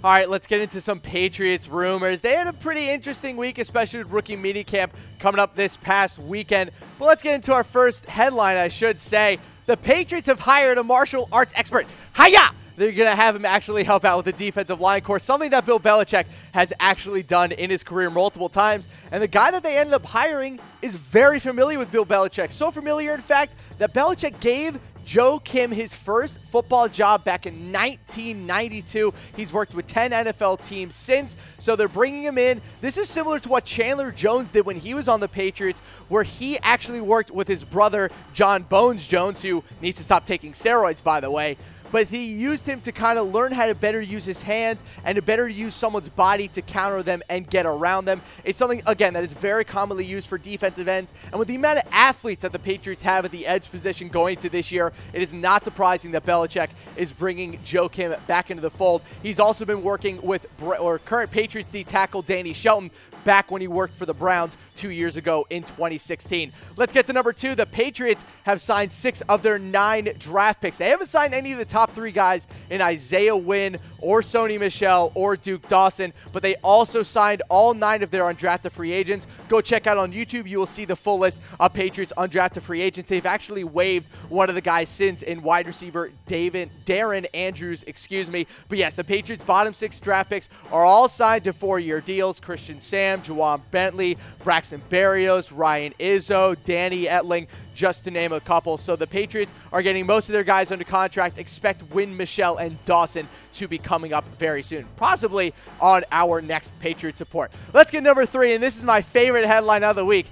All right, let's get into some Patriots rumors. They had a pretty interesting week, especially with rookie minicamp coming up this past weekend. But let's get into our first headline, I should say. The Patriots have hired a martial arts expert. Hiya! They're going to have him actually help out with the defensive line course, something that Bill Belichick has actually done in his career multiple times. And the guy that they ended up hiring is very familiar with Bill Belichick. So familiar, in fact, that Belichick gave Joe Kim his first football job back in 1992. He's worked with 10 NFL teams since, so they're bringing him in. This is similar to what Chandler Jones did when he was on the Patriots, where he actually worked with his brother, John Bones Jones, who needs to stop taking steroids, by the way. But he used him to kind of learn how to better use his hands and to better use someone's body to counter them and get around them. It's something, again, that is very commonly used for defensive ends. And with the amount of athletes that the Patriots have at the edge position going into this year, it is not surprising that Belichick is bringing Joe Kim back into the fold. He's also been working with current Patriots D tackle Danny Shelton back when he worked for the Browns 2 years ago in 2016. Let's get to number 2. The Patriots have signed 6 of their 9 draft picks. They haven't signed any of the top 3 guys in Isaiah Wynn or Sony Michel or Duke Dawson, but they also signed all 9 of their undrafted free agents. Go check out on YouTube. You will see the full list of Patriots undrafted free agents. They've actually waived one of the guys since in wide receiver Darren Andrews, But yes, the Patriots' bottom 6 draft picks are all signed to 4-year deals. Christian Sam, Juwan Bentley, Braxton Berrios, Ryan Izzo, Danny Etling, just to name a couple. So the Patriots are getting most of their guys under contract. Expect Wynn, Michel, and Dawson to be coming up very soon, possibly on our next Patriot Report. Let's get number 3, and this is my favorite headline of the week.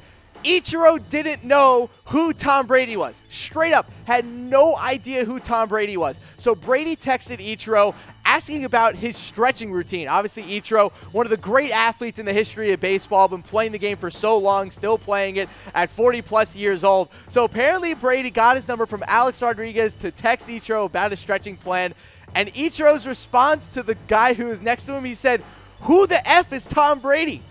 Ichiro didn't know who Tom Brady was. Straight up, had no idea who Tom Brady was. So Brady texted Ichiro asking about his stretching routine. Obviously, Ichiro, one of the great athletes in the history of baseball, been playing the game for so long, still playing it at 40-plus years old. So apparently Brady got his number from Alex Rodriguez to text Ichiro about his stretching plan. And Ichiro's response to the guy who was next to him, he said, "Who the F is Tom Brady?"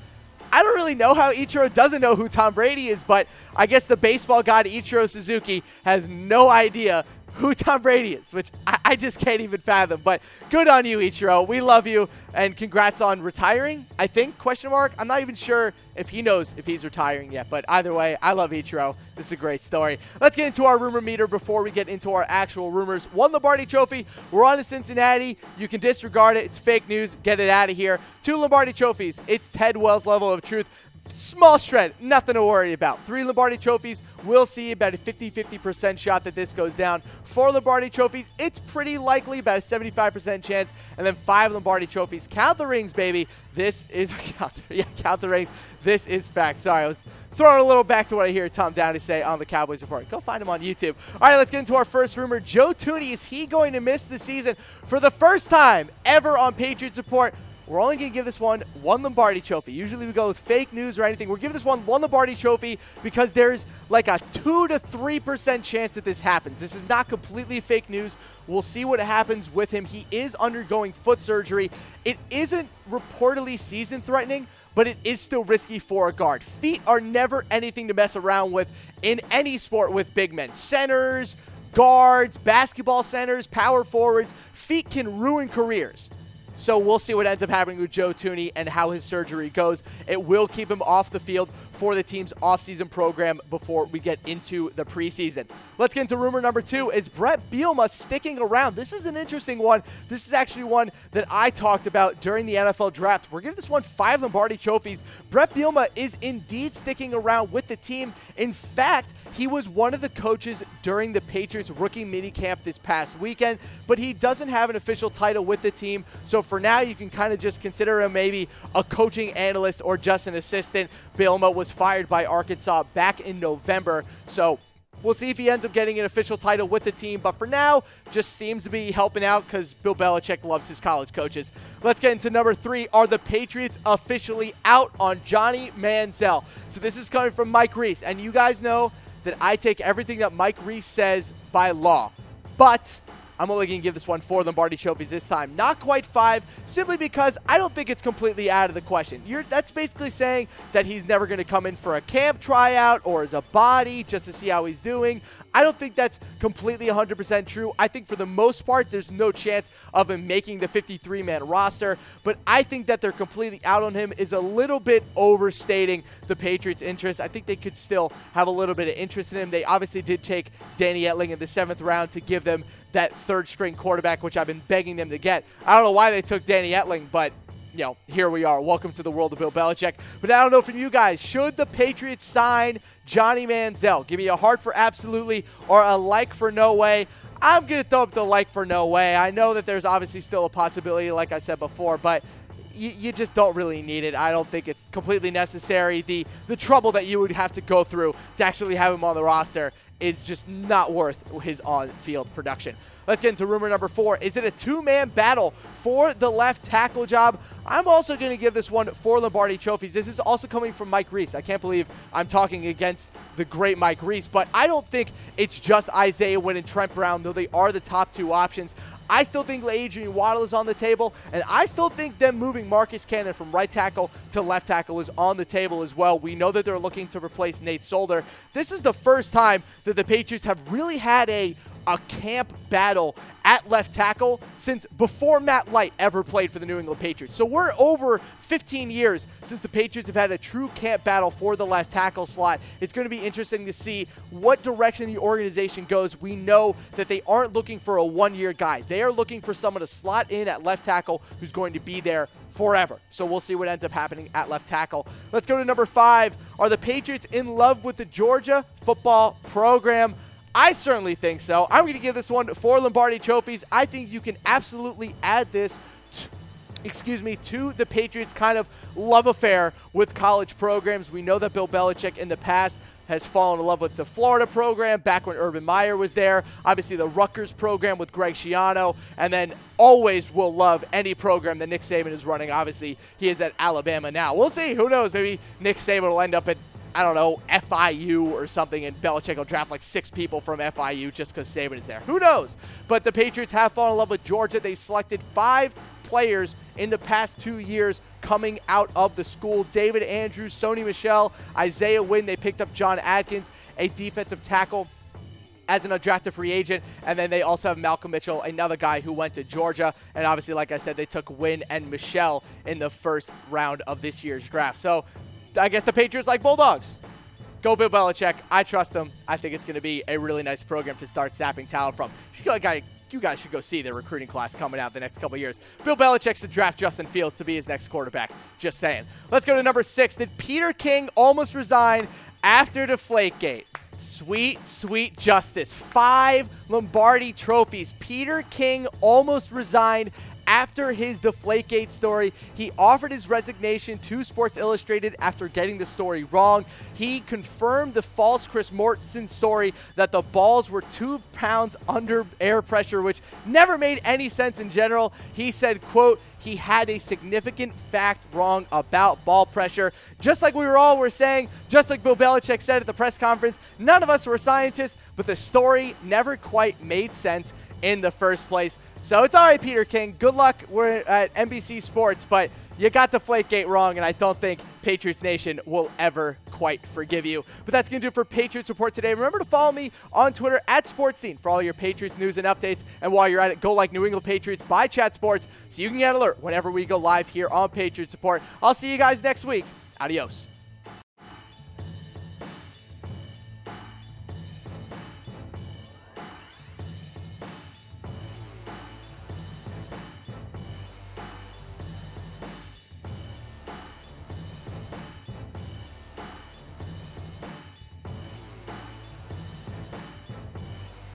I don't really know how Ichiro doesn't know who Tom Brady is, but I guess the baseball god Ichiro Suzuki has no idea who Tom Brady is, which I just can't even fathom. But good on you, Ichiro. We love you, and congrats on retiring, I think, question mark. I'm not even sure if he knows if he's retiring yet, but either way, I love Ichiro. This is a great story. Let's get into our rumor meter before we get into our actual rumors. 1 Lombardi trophy. We're on to Cincinnati. You can disregard it. It's fake news. Get it out of here. 2 Lombardi trophies. It's Ted Wells' level of truth. Small shred, nothing to worry about. 3 Lombardi trophies, we'll see about a 50-50% shot that this goes down. 4 Lombardi trophies, it's pretty likely, about a 75% chance. And then 5 Lombardi trophies. Count the rings, baby. This is, count the rings. This is fact. Sorry, I was throwing a little back to what I hear Tom Downey say on the Cowboys Report. Go find him on YouTube. All right, let's get into our first rumor. Joe Thuney, is he going to miss the season for the first time ever on Patriots Report? We're only going to give this one Lombardi trophy. Usually we go with fake news or anything. We're giving this one Lombardi trophy because there's like a 2 to 3% chance that this happens. This is not completely fake news. We'll see what happens with him. He is undergoing foot surgery. It isn't reportedly season-threatening, but it is still risky for a guard. Feet are never anything to mess around with in any sport with big men. Centers, guards, basketball centers, power forwards. Feet can ruin careers. So we'll see what ends up happening with Joe Thuney and how his surgery goes. It will keep him off the field for the team's offseason program before we get into the preseason. Let's get into rumor number 2. Is Bret Bielema sticking around? This is an interesting one. This is actually one that I talked about during the NFL draft. We're giving this one 5 Lombardi trophies. Bret Bielema is indeed sticking around with the team. In fact, he was one of the coaches during the Patriots rookie minicamp this past weekend, but he doesn't have an official title with the team. So for now, you can kind of just consider him maybe a coaching analyst or just an assistant. Bielema was fired by Arkansas back in November, so we'll see if he ends up getting an official title with the team. But for now, just seems to be helping out because Bill Belichick loves his college coaches. Let's get into number 3. Are the Patriots officially out on Johnny Manziel? So this is coming from Mike Reese, and you guys know that I take everything that Mike Reese says by law. But I'm only going to give this one 4 Lombardi trophies this time. Not quite 5, simply because I don't think it's completely out of the question. That's basically saying that he's never going to come in for a camp tryout or as a body just to see how he's doing. I don't think that's completely 100% true. I think for the most part, there's no chance of him making the 53-man roster, but I think that they're completely out on him is a little bit overstating the Patriots' interest. I think they could still have a little bit of interest in him. They obviously did take Danny Etling in the 7th round to give them that 3rd-string quarterback, which I've been begging them to get. I don't know why they took Danny Etling, but here we are. Welcome to the world of Bill Belichick. But I don't know from you guys, should the Patriots sign Johnny Manziel? Give me a heart for absolutely or a like for no way. I'm going to throw up the like for no way. I know that there's obviously still a possibility, like I said before, but you just don't really need it. I don't think it's completely necessary. The trouble that you would have to go through to actually have him on the roster is just not worth his on-field production. Let's get into rumor number 4. Is it a 2-man battle for the left tackle job? I'm also going to give this one 4 Lombardi trophies. This is also coming from Mike Reese. I can't believe I'm talking against the great Mike Reese, but I don't think it's just Isaiah Wynn and Trent Brown, though they are the top 2 options. I still think Adrian Waddle is on the table, and I still think them moving Marcus Cannon from right tackle to left tackle is on the table as well. We know that they're looking to replace Nate Solder. This is the first time that the Patriots have really had a camp battle at left tackle since before Matt Light ever played for the New England Patriots. So we're over 15 years since the Patriots have had a true camp battle for the left tackle slot. It's going to be interesting to see what direction the organization goes. We know that they aren't looking for a one-year guy. They are looking for someone to slot in at left tackle who's going to be there forever. So we'll see what ends up happening at left tackle. Let's go to number 5. Are the Patriots in love with the Georgia football program? I certainly think so. I'm going to give this one 4 Lombardi trophies. I think you can absolutely add this to the Patriots' kind of love affair with college programs. We know that Bill Belichick in the past has fallen in love with the Florida program back when Urban Meyer was there. Obviously, the Rutgers program with Greg Schiano, and then always will love any program that Nick Saban is running. Obviously, he is at Alabama now. We'll see. Who knows? Maybe Nick Saban will end up at, I don't know, FIU or something, and Belichick will draft like 6 people from FIU just because Saban is there. Who knows? But the Patriots have fallen in love with Georgia. They've selected 5 players in the past 2 years coming out of the school. David Andrews, Sony Michel, Isaiah Wynn. They picked up John Atkins, a defensive tackle, as an undrafted free agent. And then they also have Malcolm Mitchell, another guy who went to Georgia. And obviously, like I said, they took Wynn and Michel in the 1st round of this year's draft. So I guess the Patriots like Bulldogs. Go Bill Belichick. I trust him. I think it's going to be a really nice program to start sapping talent from. You guys should go see their recruiting class coming out the next couple of years. Bill Belichick should draft Justin Fields to be his next quarterback. Just saying. Let's go to number 6. Did Peter King almost resign after Deflategate? Sweet, sweet justice. 5 Lombardi trophies. Peter King almost resigned after his Deflategate story. He offered his resignation to Sports Illustrated after getting the story wrong. He confirmed the false Chris Mortensen story that the balls were 2 pounds under air pressure, which never made any sense in general. He said, quote, he had a significant fact wrong about ball pressure. Just like we were saying, just like Bill Belichick said at the press conference, none of us were scientists, but the story never quite made sense in the first place. So it's all right, Peter King. Good luck. We're at NBC Sports, but you got Deflategate wrong, and I don't think Patriots Nation will ever quite forgive you. But that's going to do it for Patriots Report today. Remember to follow me on Twitter at SportsThean for all your Patriots news and updates. And while you're at it, go like New England Patriots by Chat Sports so you can get an alert whenever we go live here on Patriots Report. I'll see you guys next week. Adios.